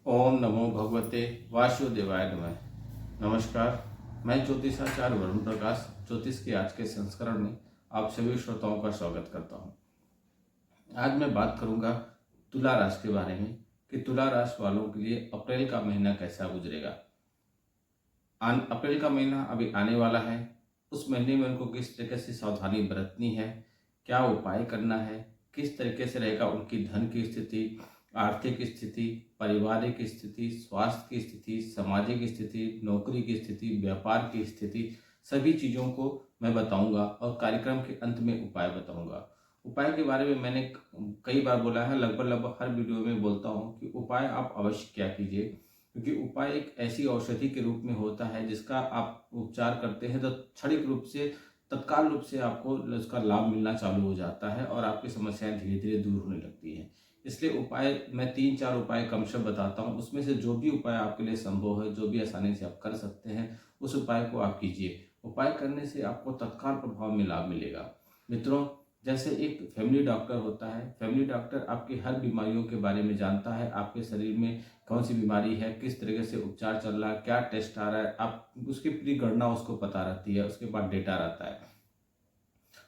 ओम नमो भगवते वासुदेवाय नमः। नमस्कार, मैं ज्योतिषाचार्य वरुण प्रकाश ज्योतिष के आज के संस्करण में आप सभी श्रोताओं का स्वागत करता हूं। आज मैं बात करूंगा तुला राशि के बारे में कि तुला राशि वालों के लिए अप्रैल का महीना कैसा गुजरेगा। अप्रैल का महीना अभी आने वाला है। उस महीने में उनको किस तरीके से सावधानी बरतनी है, क्या उपाय करना है, किस तरीके से रहेगा उनकी धन की स्थिति, आर्थिक स्थिति, पारिवारिक स्थिति, स्वास्थ्य की स्थिति, सामाजिक स्थिति, नौकरी की स्थिति, व्यापार की स्थिति, सभी चीज़ों को मैं बताऊंगा और कार्यक्रम के अंत में उपाय बताऊंगा। उपाय के बारे में मैंने कई बार बोला है, लगभग हर वीडियो में बोलता हूँ कि उपाय आप अवश्य क्या कीजिए, क्योंकि उपाय एक ऐसी औषधि के रूप में होता है जिसका आप उपचार करते हैं तो क्षणिक रूप से, तत्काल रूप से आपको उसका लाभ मिलना चालू हो जाता है और आपकी समस्याएं धीरे धीरे दूर होने लगती हैं। इसलिए उपाय मैं 3-4 उपाय कम से बताता हूँ, उसमें से जो भी उपाय आपके लिए संभव है, जो भी आसानी से आप कर सकते हैं, उस उपाय को आप कीजिए। उपाय करने से आपको तत्काल प्रभाव में लाभ मिलेगा। मित्रों, जैसे एक फैमिली डॉक्टर होता है, फैमिली डॉक्टर आपकी हर बीमारियों के बारे में जानता है, आपके शरीर में कौन सी बीमारी है, किस तरीके से उपचार चल रहा है, क्या टेस्ट आ रहा है, आप उसकी पूरी गणना उसको पता रहती है। उसके बाद डेटा रहता है,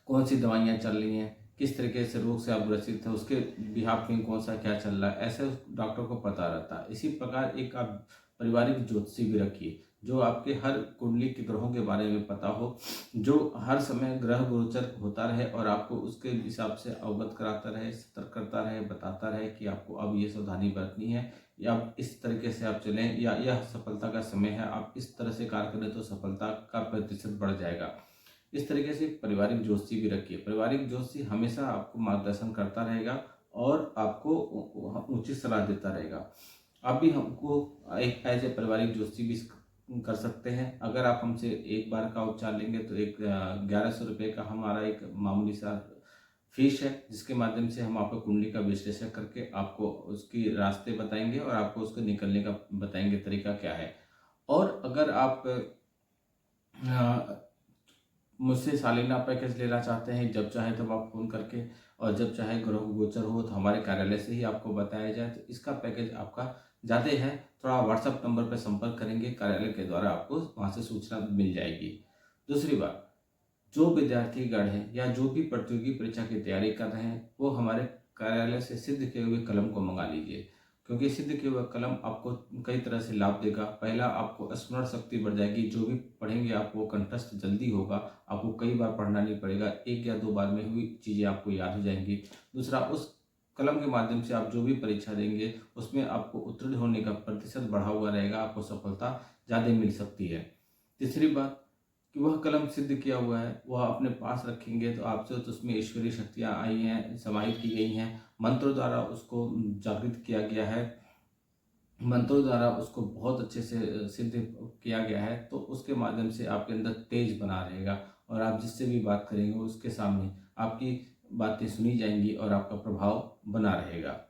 कौन सी दवाइयाँ चल रही हैं, किस तरीके से रोग से आप ग्रसित है, उसके बिहाफ में कौन सा क्या चल रहा है, ऐसे उस डॉक्टर को पता रहता है। इसी प्रकार एक आप पारिवारिक ज्योतिषी भी रखिए, जो आपके हर कुंडली के ग्रहों के बारे में पता हो, जो हर समय ग्रह गोचर होता रहे और आपको उसके हिसाब से अवगत कराता रहे, सतर्क करता रहे, बताता रहे कि आपको अब ये सावधानी बरतनी है, या आप इस तरीके से आप चलें, या यह सफलता का समय है, आप इस तरह से कार्य करें तो सफलता का प्रतिशत बढ़ जाएगा। इस तरीके से एक पारिवारिक ज्योतिषी भी रखिए। पारिवारिक ज्योतिषी हमेशा आपको मार्गदर्शन करता रहेगा और आपको उचित सलाह देता रहेगा। आप भी हमको एक एज ए पारिवारिक ज्योतिषी भी कर सकते हैं। अगर आप हमसे एक बार का उपचार लेंगे तो एक 1100 रुपये का हमारा एक मामूली सा फीस है, जिसके माध्यम से हम आपको कुंडली का विश्लेषण करके आपको उसकी रास्ते बताएंगे और आपको उसको निकलने का बताएंगे तरीका क्या है। और अगर आप मुझसे सालाना पैकेज लेना चाहते हैं, जब चाहे तब आप फ़ोन करके और जब चाहे ग्रह गोचर हो तो हमारे कार्यालय से ही आपको बताया जाए, तो इसका पैकेज आपका ज़्यादा है। थोड़ा व्हाट्सएप नंबर पर संपर्क करेंगे, कार्यालय के द्वारा आपको वहाँ से सूचना मिल जाएगी। दूसरी बात, जो विद्यार्थीगण हैं या जो भी प्रतियोगी परीक्षा की तैयारी कर रहे हैं, वो हमारे कार्यालय से सिद्ध किए हुए कलम को मंगा लीजिए, क्योंकि सिद्ध किए हुए कलम आपको कई तरह से लाभ देगा। पहला, आपको स्मरण शक्ति बढ़ जाएगी, जो भी पढ़ेंगे आपको कंठस्थ जल्दी होगा, आपको कई बार पढ़ना नहीं पड़ेगा, एक या दो बार में हुई चीज़ें आपको याद हो जाएंगी। दूसरा, उस कलम के माध्यम से आप जो भी परीक्षा देंगे उसमें आपको उत्तीर्ण होने का प्रतिशत बढ़ा हुआ रहेगा, आपको सफलता ज़्यादा मिल सकती है। तीसरी बात कि वह कलम सिद्ध किया हुआ है, वह अपने पास रखेंगे तो आपसे तो उसमें ईश्वरीय शक्तियाँ आई हैं, समाहित की गई हैं, मंत्रों द्वारा उसको जागृत किया गया है, मंत्रों द्वारा उसको बहुत अच्छे से सिद्ध किया गया है। तो उसके माध्यम से आपके अंदर तेज बना रहेगा और आप जिससे भी बात करेंगे उसके सामने आपकी बातें सुनी जाएंगी और आपका प्रभाव बना रहेगा।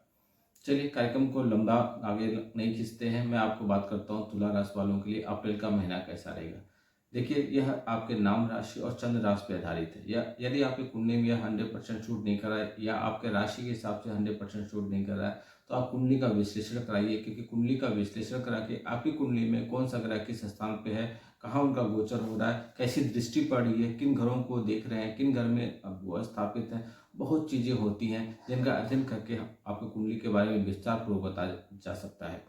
चलिए, कार्यक्रम को लंबा आगे नहीं खींचते हैं, मैं आपको बात करता हूँ तुला राशि वालों के लिए अप्रैल का महीना कैसा रहेगा। देखिए, यह आपके नाम राशि और चंद्र राशि पर आधारित है। या यदि आपकी कुंडली में यह 100% शूट नहीं कर रहा है या आपके राशि के हिसाब से 100% शूट नहीं कर रहा है, तो आप कुंडली का विश्लेषण कराइए, क्योंकि कुंडली का विश्लेषण करा के आपकी कुंडली में कौन सा ग्रह किस स्थान पे है, कहाँ उनका गोचर हो रहा है, कैसी दृष्टि पड़ रही है, किन घरों को देख रहे हैं, किन घर में अब वो स्थापित है, बहुत चीज़ें होती हैं जिनका अध्ययन करके आपको कुंडली के बारे में विस्तार पूर्वक बताया जा सकता है।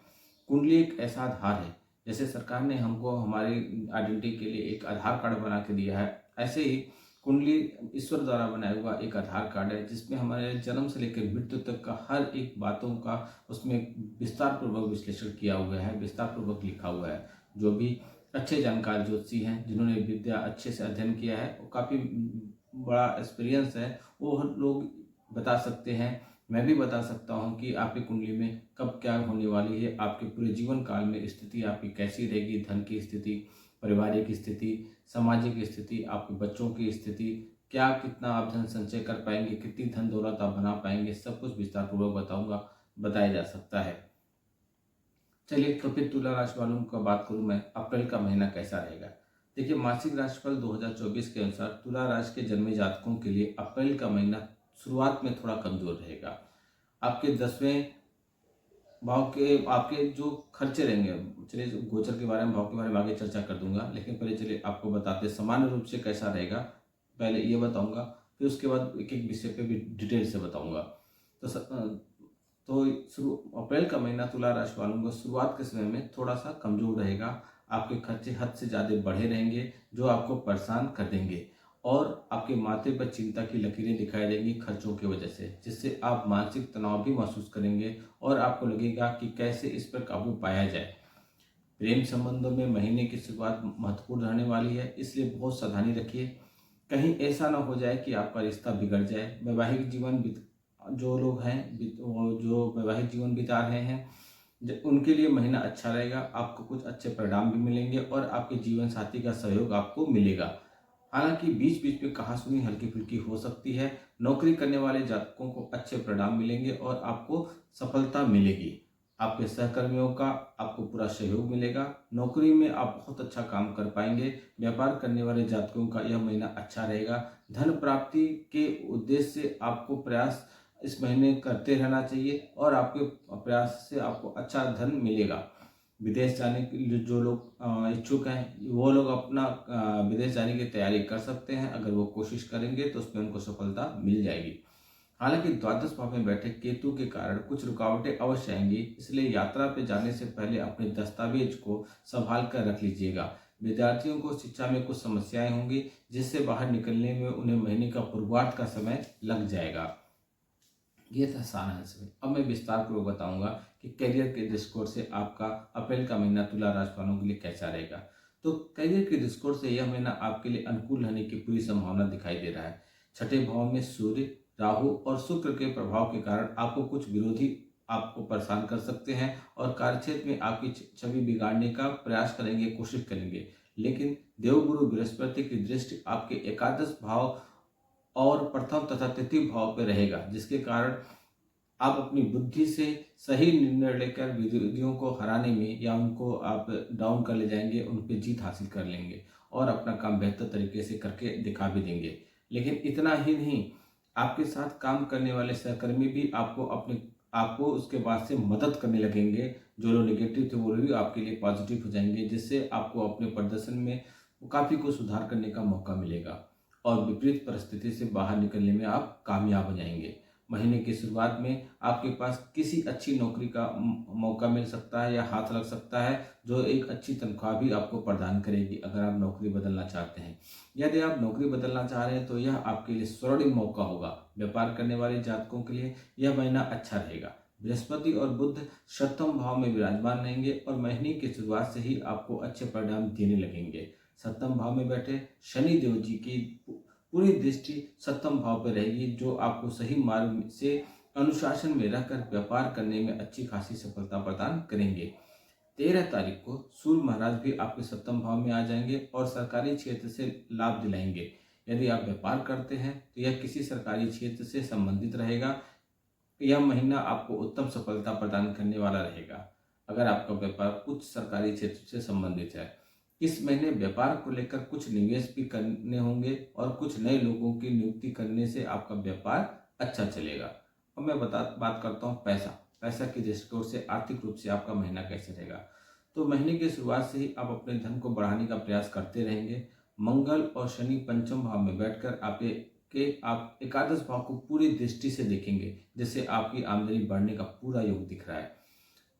कुंडली एक ऐसा आधार है, जैसे सरकार ने हमको हमारी आइडेंटिटी के लिए एक आधार कार्ड बना के दिया है, ऐसे ही कुंडली ईश्वर द्वारा बनाया हुआ एक आधार कार्ड है, जिसमें हमारे जन्म से लेकर मृत्यु तक का हर एक बातों का उसमें विस्तार पूर्वक विश्लेषण किया हुआ है, विस्तार पूर्वक लिखा हुआ है। जो भी अच्छे जानकार ज्योतिषी हैं, जिन्होंने विद्या अच्छे से अध्ययन किया है, वो काफ़ी बड़ा एक्सपीरियंस है, वो लोग बता सकते हैं। मैं भी बता सकता हूँ कि आपकी कुंडली में कब क्या होने वाली है, आपके पूरे जीवन काल में स्थिति आपकी कैसी रहेगी, धन की स्थिति, पारिवारिक स्थिति, सामाजिक स्थिति, आपके बच्चों की स्थिति, क्या कितना आप धन संचय कर पाएंगे, कितनी धन दौलत आप बना पाएंगे, सब कुछ विस्तार पूर्वक बताया जा सकता है। चलिए, तो फिर तुला राशि वालों का बात करूं मैं, अप्रैल का महीना कैसा रहेगा। देखिए, मासिक राशिफल 2024 के अनुसार तुला राशि के जन्मे जातकों के लिए अप्रैल का महीना शुरुआत में थोड़ा कमजोर रहेगा। आपके 10वें भाव के आपके जो खर्चे रहेंगे, चलिए गोचर के बारे में, भाव के बारे में आगे चर्चा कर दूंगा, लेकिन पहले चलिए आपको बताते हैं सामान्य रूप से कैसा रहेगा। पहले ये बताऊंगा, फिर उसके बाद एक एक विषय पे भी डिटेल से बताऊंगा। तो तो शुरू अप्रैल का महीना तुला राशि वालों को शुरुआत के समय में थोड़ा सा कमजोर रहेगा। आपके खर्चे हद से ज़्यादा बढ़े रहेंगे जो आपको परेशान कर देंगे, और आपके माथे पर चिंता की लकीरें दिखाई देंगी खर्चों की वजह से, जिससे आप मानसिक तनाव भी महसूस करेंगे और आपको लगेगा कि कैसे इस पर काबू पाया जाए। प्रेम संबंधों में महीने की शुरुआत महत्वपूर्ण रहने वाली है, इसलिए बहुत सावधानी रखिए। कहीं ऐसा ना हो जाए कि आपका रिश्ता बिगड़ जाए। वैवाहिक जीवन जो लोग हैं जो वैवाहिक जीवन बिता रहे हैं, उनके लिए महीना अच्छा रहेगा। आपको कुछ अच्छे परिणाम भी मिलेंगे और आपके जीवन साथी का सहयोग आपको मिलेगा। हालांकि बीच बीच में कहासुनी हल्की फुल्की हो सकती है। नौकरी करने वाले जातकों को अच्छे परिणाम मिलेंगे और आपको सफलता मिलेगी। आपके सहकर्मियों का आपको पूरा सहयोग मिलेगा। नौकरी में आप बहुत अच्छा काम कर पाएंगे। व्यापार करने वाले जातकों का यह महीना अच्छा रहेगा। धन प्राप्ति के उद्देश्य से आपको प्रयास इस महीने करते रहना चाहिए और आपके प्रयास से आपको अच्छा धन मिलेगा। विदेश जाने के लिए जो लोग इच्छुक हैं वो लोग अपना विदेश जाने की तैयारी कर सकते हैं। अगर वो कोशिश करेंगे तो उसमें उनको सफलता मिल जाएगी। हालांकि द्वादश भाव में बैठे केतु के कारण कुछ रुकावटें अवश्य आएंगी, इसलिए यात्रा पे जाने से पहले अपने दस्तावेज को संभाल कर रख लीजिएगा। विद्यार्थियों को शिक्षा में कुछ समस्याएं होंगी, जिससे बाहर निकलने में उन्हें महीने का पूर्वार्ध का समय लग जाएगा। ये था सारांश में। अब मैं विस्तार पूर्वक बताऊंगा कि करियर के दृष्टिकोण से आपका अप्रैल का महीना तुला राशि वालों के लिए कैसा रहेगा। तो करियर के दृष्टिकोण से यह महीना आपके लिए अनुकूल रहने की पूरी संभावना दिखाई दे रहा है। छठे भाव में सूर्य, राहु और शुक्र के प्रभाव के कारण आपको कुछ विरोधी आपको परेशान कर सकते हैं और कार्यक्षेत्र में आपकी छवि बिगाड़ने का प्रयास करेंगे, कोशिश करेंगे। लेकिन देवगुरु बृहस्पति की दृष्टि आपके एकादश भाव और प्रथम तथा तृतीय भाव पर रहेगा, जिसके कारण आप अपनी बुद्धि से सही निर्णय लेकर विरोधियों को हराने में या उनको आप डाउन कर ले जाएंगे, उन पर जीत हासिल कर लेंगे और अपना काम बेहतर तरीके से करके दिखा भी देंगे। लेकिन इतना ही नहीं, आपके साथ काम करने वाले सहकर्मी भी आपको उसके बाद से मदद करने लगेंगे। जो लोग नेगेटिव थे वो भी आपके लिए पॉजिटिव हो जाएंगे, जिससे आपको अपने प्रदर्शन में काफ़ी कुछ सुधार करने का मौका मिलेगा और विपरीत परिस्थिति से बाहर निकलने में आप कामयाब हो जाएंगे। महीने की शुरुआत में आपके पास किसी अच्छी नौकरी का मौका मिल सकता है या हाथ लग सकता है, जो एक अच्छी तनख्वाह भी आपको प्रदान करेगी अगर आप नौकरी बदलना चाहते हैं। यदि आप नौकरी बदलना चाह रहे हैं तो यह आपके लिए स्वर्णिम मौका होगा। व्यापार करने वाले जातकों के लिए यह महीना अच्छा रहेगा। बृहस्पति और बुध सप्तम भाव में विराजमान रहेंगे और महीने की शुरुआत से ही आपको अच्छे परिणाम देने लगेंगे। सप्तम भाव में बैठे शनि देव जी की पूरी दृष्टि सप्तम भाव पर रहेगी, जो आपको सही मार्ग से अनुशासन में रहकर व्यापार करने में अच्छी खासी सफलता प्रदान करेंगे। 13 तारीख को सूर्य महाराज भी आपके सप्तम भाव में आ जाएंगे और सरकारी क्षेत्र से लाभ दिलाएंगे। यदि आप व्यापार करते हैं तो यह किसी सरकारी क्षेत्र से संबंधित रहेगा। यह महीना आपको उत्तम सफलता प्रदान करने वाला रहेगा अगर आपका व्यापार उच्च सरकारी क्षेत्र से संबंधित है। इस महीने व्यापार को लेकर कुछ निवेश भी करने होंगे और कुछ नए लोगों की नियुक्ति करने से आपका व्यापार अच्छा चलेगा। अब मैं बात करता हूँ पैसा की दृष्टिकोण से आर्थिक रूप से आपका महीना कैसे रहेगा। तो महीने की शुरुआत से ही आप अपने धन को बढ़ाने का प्रयास करते रहेंगे। मंगल और शनि पंचम भाव में बैठकर आप एकादश भाव को पूरी दृष्टि से देखेंगे, जिससे आपकी आमदनी बढ़ने का पूरा योग दिख रहा है।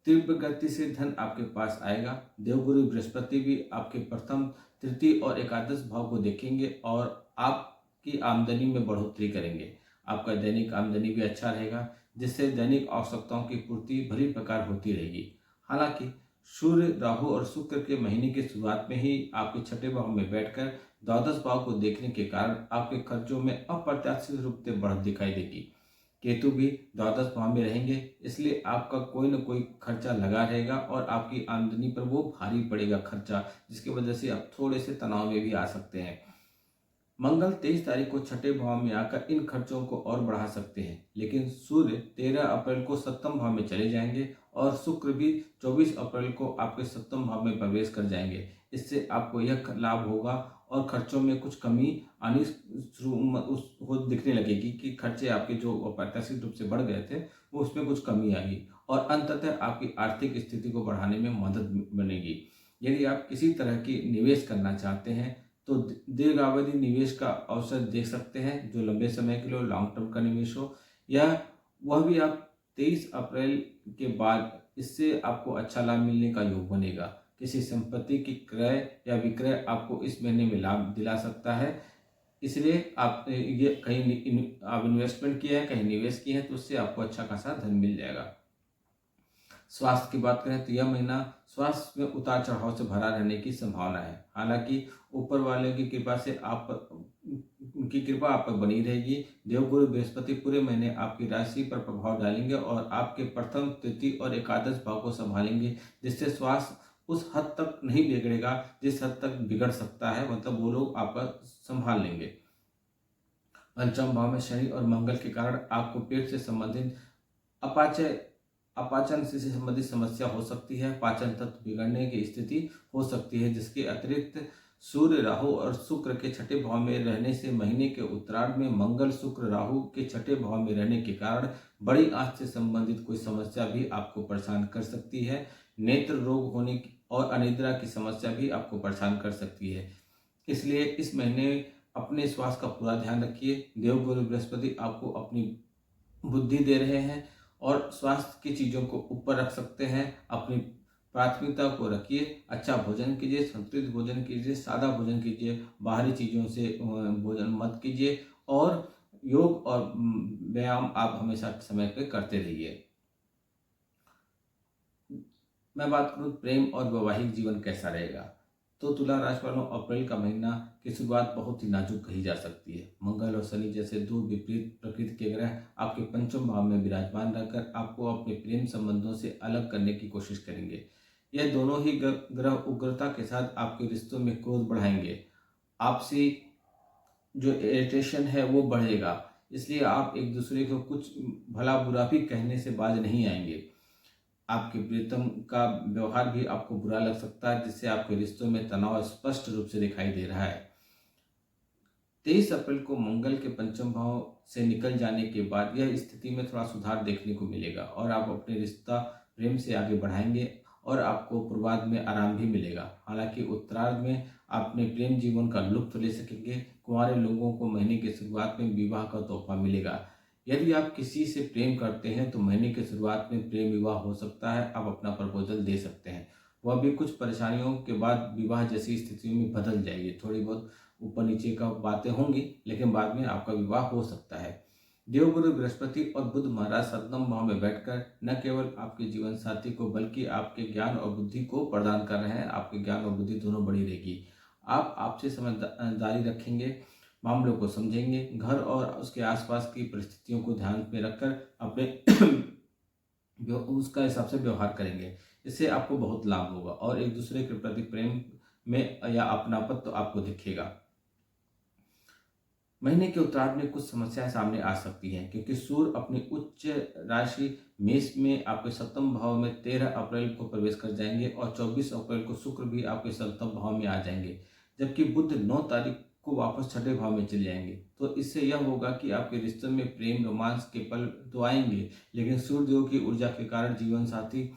तीव्र गति से धन आपके पास आएगा। देवगुरु बृहस्पति भी आपके प्रथम, तृतीय और एकादश भाव को देखेंगे और आपकी आमदनी में बढ़ोतरी करेंगे। आपका दैनिक आमदनी भी अच्छा रहेगा, जिससे दैनिक आवश्यकताओं की पूर्ति भली प्रकार होती रहेगी। हालांकि सूर्य, राहु और शुक्र के महीने की शुरुआत में ही आपके छठे भाव में बैठकर द्वादश भाव को देखने के कारण आपके खर्चों में अप्रत्याशित रूप से बढ़त दिखाई देगी। केतु भी द्वादश भाव में रहेंगे, इसलिए आपका कोई न कोई खर्चा लगा रहेगा और आपकी आमदनी पर वो भारी पड़ेगा खर्चा, जिसकी वजह से आप थोड़े से तनाव में भी आ सकते हैं। मंगल 23 तारीख को छठे भाव में आकर इन खर्चों को और बढ़ा सकते हैं, लेकिन सूर्य 13 अप्रैल को सप्तम भाव में चले जाएंगे और शुक्र भी 24 अप्रैल को आपके सप्तम भाव में प्रवेश कर जाएंगे। इससे आपको यह लाभ होगा और खर्चों में कुछ कमी आनी हो दिखने लगेगी कि खर्चे आपके जो अप्रत्याशित रूप से बढ़ गए थे वो उसमें कुछ कमी आएगी और अंततः आपकी आर्थिक स्थिति को बढ़ाने में मदद बनेगी। यदि आप किसी तरह की निवेश करना चाहते हैं तो दीर्घावधि निवेश का अवसर देख सकते हैं, जो लंबे समय के लिए लॉन्ग टर्म का निवेश हो, या वह भी आप 23 अप्रैल के बाद इससे आपको अच्छा लाभ मिलने का योग बनेगा। किसी संपत्ति की क्रय या विक्रय आपको इस महीने में लाभ दिला सकता है, इसलिए आप ये कहीं आप इन्वेस्टमेंट किए हैं, कहीं निवेश किए हैं तो उससे आपको अच्छा खासा धन मिल जाएगा। स्वास्थ्य की बात करें तो यह महीना स्वास्थ्य में उतार चढ़ाव से भरा रहने की संभावना है। हालांकि ऊपर वाले की कृपा से उनकी कृपा आप पर बनी रहेगी। देवगुरु बृहस्पति पूरे महीने आपकी राशि पर प्रभाव डालेंगे और आपके प्रथम, तृतीय और एकादश भाव को संभालेंगे, जिससे स्वास्थ्य उस हद तक नहीं बिगड़ेगा जिस हद तक बिगड़ सकता है, मतलब वो लोग आपका संभाल लेंगे। पंचम भाव में शनि और मंगल के कारण आपको पेट से संबंधित अपाचन से संबंधित समस्या हो सकती है। पाचन तंत्र बिगड़ने की स्थिति हो सकती है, जिसके अतिरिक्त सूर्य, राहु और शुक्र के छठे भाव में रहने से महीने के उत्तरार्ध में मंगल, शुक्र, राहु के छठे भाव में रहने के कारण बड़ी आंख से संबंधित कोई समस्या भी आपको परेशान कर सकती है। नेत्र रोग होने की और अनिद्रा की समस्या भी आपको परेशान कर सकती है, इसलिए इस महीने अपने स्वास्थ्य का पूरा ध्यान रखिए। देवगुरु बृहस्पति आपको अपनी बुद्धि दे रहे हैं और स्वास्थ्य की चीज़ों को ऊपर रख सकते हैं। अपनी प्राथमिकता को रखिए, अच्छा भोजन कीजिए, संतुलित भोजन कीजिए, सादा भोजन कीजिए, बाहरी चीज़ों से भोजन मत कीजिए और योग और व्यायाम आप हमेशा समय पर करते रहिए। मैं बात करूँ प्रेम और वैवाहिक जीवन कैसा रहेगा, तो तुला राशि वालों अप्रैल का महीना की शुरुआत बहुत ही नाजुक कही जा सकती है। मंगल और शनि जैसे दो विपरीत प्रकृति के ग्रह आपके पंचम भाव में विराजमान रहकर आपको अपने प्रेम संबंधों से अलग करने की कोशिश करेंगे। यह दोनों ही ग्रह उग्रता के साथ आपके रिश्तों में क्रोध बढ़ाएंगे। आपसी जो इरिटेशन है वो बढ़ेगा, इसलिए आप एक दूसरे को कुछ भला बुरा भी कहने से बाज नहीं आएंगे। आपके प्रीतम का व्यवहार भी आपको बुरा लग सकता है, जिससे आपके रिश्तों में तनाव स्पष्ट रूप से दिखाई दे रहा है। 23 अप्रैल को मंगल के पंचम भाव से निकल जाने के बाद यह स्थिति में थोड़ा सुधार देखने को मिलेगा और आप अपने रिश्ता प्रेम से आगे बढ़ाएंगे और आपको पूर्वार्ध में आराम भी मिलेगा। हालांकि उत्तरार्ध में आप अपने प्रेम जीवन का लुत्फ ले सकेंगे। कुंवारे लोगों को महीने की शुरुआत में विवाह का तोहफा मिलेगा। यदि आप किसी से प्रेम करते हैं तो महीने की शुरुआत में प्रेम विवाह हो सकता है। आप अपना प्रपोजल दे सकते हैं, वह भी कुछ परेशानियों के बाद विवाह जैसी स्थितियों में बदल जाएगी। थोड़ी बहुत ऊपर नीचे का बातें होंगी, लेकिन बाद में आपका विवाह हो सकता है। देवगुरु बृहस्पति और बुध महाराज सप्तम भाव में बैठकर न केवल आपके जीवन साथी को बल्कि आपके ज्ञान और बुद्धि को प्रदान कर रहे हैं। आपके ज्ञान और बुद्धि दोनों बढ़ी रहेगी। आप आपसे समझदारी रखेंगे, मामलों को समझेंगे, घर और उसके आसपास की परिस्थितियों को ध्यान में रखकर अपने उसका हिसाब से व्यवहार करेंगे। इससे आपको बहुत लाभ होगा और एक दूसरे के प्रति प्रेम में या अपनापन तो आपको दिखेगा। महीने के उत्तरार्ध में कुछ समस्याएं सामने आ सकती हैं, क्योंकि सूर्य अपनी उच्च राशि मेष में आपके सप्तम भाव में 13 अप्रैल को प्रवेश कर जाएंगे और 24 अप्रैल को शुक्र भी आपके सप्तम भाव में आ जाएंगे, जबकि बुध 9 तारीख को वापस छठे भाव में चले जाएंगे। तो इससे यह होगा कि आपके रिश्तों में प्रेम रोमांस के पल तो आएंगे, लेकिन सूर्यदेव की ऊर्जा के कारण जीवन साथी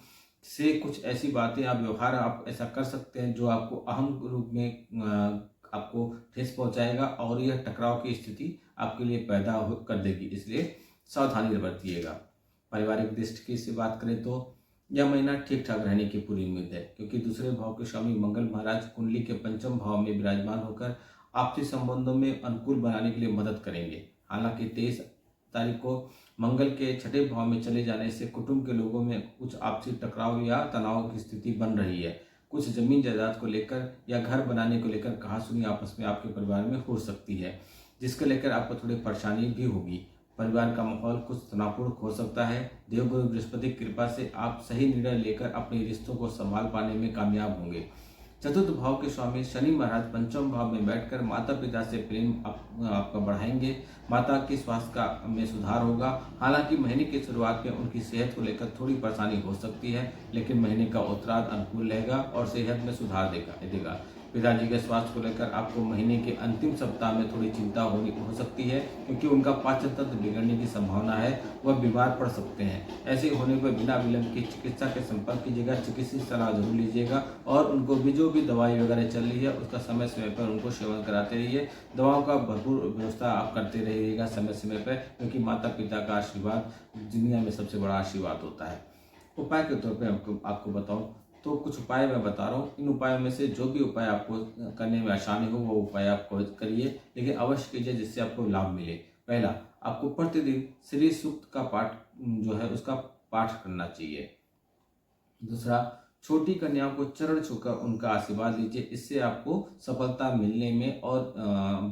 से कुछ ऐसी बातें या व्यवहार आप ऐसा कर सकते हैं जो आपको अहम रूप में आपको ठेस पहुंचाएगा और यह टकराव की स्थिति आपके लिए पैदा कर देगी, इसलिए सावधानी बरतिएगा। पारिवारिक दृष्टि से बात करें तो यह महीना ठीक ठाक रहने की पूरी उम्मीद है, क्योंकि दूसरे भाव के स्वामी मंगल महाराज कुंडली के पंचम भाव में विराजमान होकर आपसी संबंधों में अनुकूल बनाने के लिए मदद करेंगे। हालांकि 23 तारीख को मंगल के छठे भाव में चले जाने से कुटुंब के लोगों में कुछ आपसी टकराव या तनाव की स्थिति बन रही है। कुछ जमीन जायदाद को लेकर या घर बनाने को लेकर कहासुनी आपस में आपके परिवार में हो सकती है, जिसको लेकर आपको थोड़ी परेशानी भी होगी। परिवार का माहौल कुछ तनावपूर्ण हो सकता है। देवगुरु बृहस्पति की कृपा से आप सही निर्णय लेकर अपने रिश्तों को संभाल पाने में कामयाब होंगे। चतुर्थ भाव के स्वामी शनि महाराज पंचम भाव में बैठकर माता पिता से प्रेम आपका बढ़ाएंगे। माता के स्वास्थ्य में सुधार होगा। हालांकि महीने की शुरुआत में उनकी सेहत को लेकर थोड़ी परेशानी हो सकती है, लेकिन महीने का उत्तरार्ध अनुकूल रहेगा और सेहत में सुधार देगा। पिताजी के स्वास्थ्य को लेकर आपको महीने के अंतिम सप्ताह में थोड़ी चिंता हो सकती है, क्योंकि उनका पाचन तंत्र बिगड़ने की संभावना है, वह बीमार पड़ सकते हैं। ऐसे होने पर बिना विलंब के चिकित्सा के संपर्क कीजिएगा, चिकित्सक सलाह जरूर लीजिएगा और उनको भी जो भी दवाई वगैरह चल रही है उसका समय समय पर उनको सेवन कराते रहिए। दवाओं का भरपूर व्यवस्था आप करते रहिएगा समय समय पर, क्योंकि माता पिता का आशीर्वाद दुनिया में सबसे बड़ा आशीर्वाद होता है। उपाय के तौर पे आपको बताऊं तो कुछ उपाय मैं बता रहा हूँ। इन उपायों में से जो भी उपाय आपको करने में आसानी हो वो उपाय आप करिए, लेकिन अवश्य कीजिए जिससे आपको लाभ मिले। पहला, आपको प्रतिदिन श्री सूक्त का पाठ जो है उसका पाठ करना चाहिए। दूसरा, छोटी कन्याओं को चरण छूकर उनका आशीर्वाद लीजिए, इससे आपको सफलता मिलने में और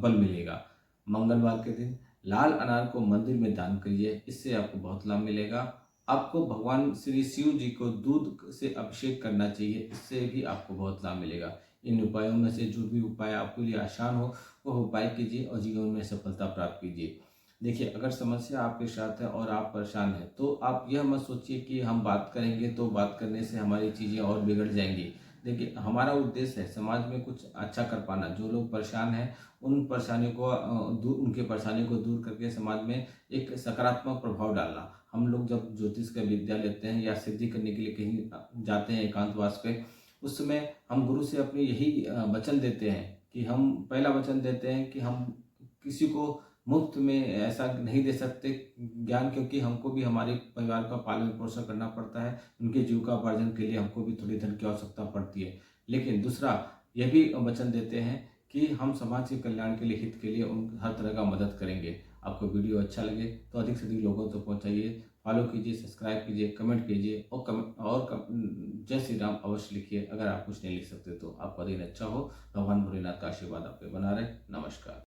बल मिलेगा। मंगलवार के दिन लाल अनार को मंदिर में दान करिए, इससे आपको बहुत लाभ मिलेगा। आपको भगवान श्री शिव जी को दूध से अभिषेक करना चाहिए, इससे भी आपको बहुत लाभ मिलेगा। इन उपायों में से जो भी उपाय आपके लिए आसान हो वह उपाय कीजिए और जीवन में सफलता प्राप्त कीजिए। देखिए, अगर समस्या आपके साथ है और आप परेशान हैं तो आप यह मत सोचिए कि हम बात करेंगे तो बात करने से हमारी चीज़ें और बिगड़ जाएंगी। देखिए, हमारा उद्देश्य है समाज में कुछ अच्छा कर पाना। जो लोग परेशान हैं उन परेशानियों को उनके परेशानी को दूर करके समाज में एक सकारात्मक प्रभाव डालना। हम लोग जब ज्योतिष का विद्या लेते हैं या सिद्धि करने के लिए कहीं जाते हैं एकांतवास पे, उस समय हम गुरु से अपने यही वचन देते हैं कि हम पहला वचन देते हैं कि हम किसी को मुफ्त में ऐसा नहीं दे सकते ज्ञान, क्योंकि हमको भी हमारे परिवार का पालन पोषण करना पड़ता है। उनके जीविकोपार्जन के लिए हमको भी थोड़ी धन की आवश्यकता पड़ती है। लेकिन दूसरा, यह भी वचन देते हैं कि हम समाज के कल्याण के लिए, हित के लिए उन हर तरह का मदद करेंगे। आपको वीडियो अच्छा लगे तो अधिक से अधिक लोगों तक पहुंचाइए, फॉलो कीजिए, सब्सक्राइब कीजिए, कमेंट कीजिए और जय श्री राम अवश्य लिखिए। अगर आप कुछ नहीं लिख सकते तो आपका दिन अच्छा हो। भगवान भोलेनाथ का आशीर्वाद आप पे बना रहे। नमस्कार।